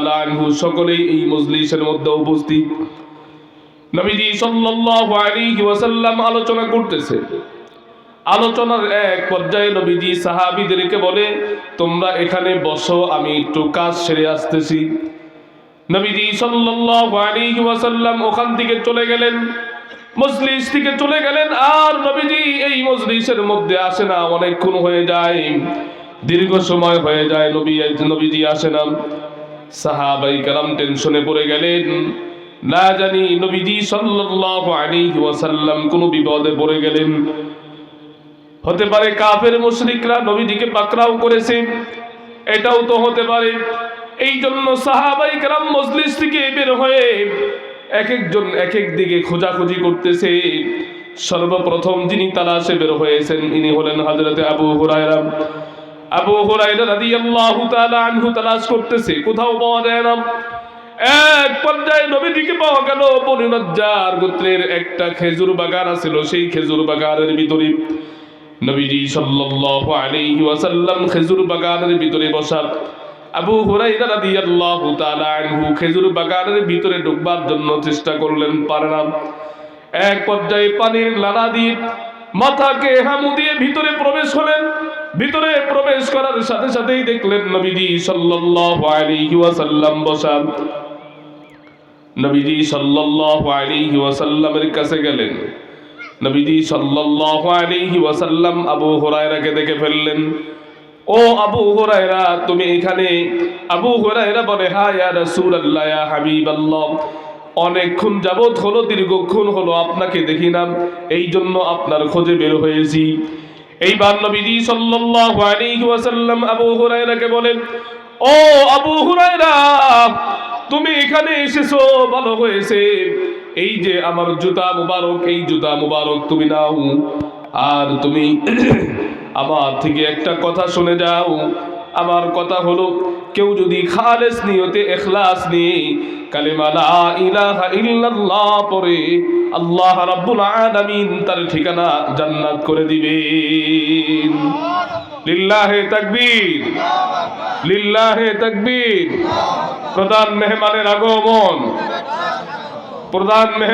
তাআলা আনহু সকলেই এই মজলিসের মধ্যে উপস্থিত। নবীজি সাল্লাল্লাহু আলাইহি ওয়াসাল্লাম আলোচনা করতেছে। আলোচনার এক পর্যায়ে নবীজি সাহাবীদেরকে বলে, তোমরা এখানে বসো, আমি একটু কাজ সেরে আসতেছি। নবীজি সাল্লাল্লাহু আলাইহি ওয়াসাল্লাম ওখান থেকে চলে গেলেন, মজলিস থেকে চলে গেলেন। আর নবীজি এই মজলিসের মধ্যে আসে না, অনেকক্ষণ হয়ে যায়, দীর্ঘ সময় হয়ে যায়, নবীজি আসে না। সাহাবায়ে কেরাম টেনশনে পড়ে গেলেন, না জানি নবীজি সাল্লাল্লাহু আলাইহি ওয়াসাল্লাম কোন বিপদে পড়ে গেলেন। হতে পারে কাফের মুশরিকরা নবীজিকে পাকড়াও করেছে, এটাও তো হতে পারে। এই জন্য সাহাবায়ে কেরাম মজলিস থেকে বের হয়ে এক একজন এক এক দিকে খোঁজাখুঁজি করতেছে। সর্বপ্রথম যিনি তালাশে বের হয়েছেন ইনি হলেন হযরত আবু হুরায়রা। আবু হুরায়রা রাদিয়াল্লাহু তাআলা আনহু তালাশ করতেছে, কোথাও পাওয়া যায় না। এক পর্যায়ে নবীজিকে পাওয়া গেল বনু নজ্জার গোত্রের একটা খেজুর বাগান ছিল, সেই খেজুর বাগানের ভিতরে নবীজি সাল্লাল্লাহু আলাইহি ওয়াসাল্লাম খেজুর বাগানের ভিতরে বসা। আবু হুরায়রা রাদিয়াল্লাহু তাআলা আনহু খেজুর বাগানের ভিতরে ঢুকবার জন্য চেষ্টা করলেন, পারে না। এক পর্যায়ে পানির লালা দিয়ে মাথাকে হামু দিয়ে ভিতরে প্রবেশ হলেন। ভিতরে প্রবেশ করার সাথে সাথেই দেখলেন নবীজি সাল্লাল্লাহু আলাইহি ওয়াসাল্লাম বসা। নবীজি সাল্লাল্লাহু আলাইহি ওয়াসাল্লামের কাছে গেলেন। নবীজি সাল্লাল্লাহু আলাইহি ওয়াসাল্লাম আবু হুরায়রাকে দেখে ফেললেন। ও আবু হুরায়রা, তুমি এখানে? আবু হুরায়রা বলে, হ্যাঁ ইয়া রাসূলুল্লাহ, ইয়া হাবিবাল্লাহ, অনেকক্ষণ যাবত হলো, দীর্ঘক্ষণ হলো আপনাকে দেখি না, এই জন্য আপনার খোঁজে বের হয়েছি। এইবার নবীজি সাল্লাল্লাহু আলাইহি ওয়াসাল্লাম আবু হুরায়রাকে বলেন, ও আবু হুরায়রা, তুমি এখানে এসেছো, ভালো হয়েছে। এই যে আমার জুতা মুবারক, এই জুতা মুবারক তুমি নাও। আর তুমি আমার থেকে একটা কথা শুনে যাও। আমার কথা হলো, কেউ যদি খালেস নিয়তে ইখলাস নিয়ে কালিমা লা ইলাহা ইল্লাল্লাহ পড়ে, আল্লাহ রাব্বুল আলামিন তার ঠিকানা জান্নাত করে দিবেন। লিল্লাহে তাকবীর, লিল্লাহে তাকবীর। প্রধান মেহমানের আগমন, প্রধান মেহমান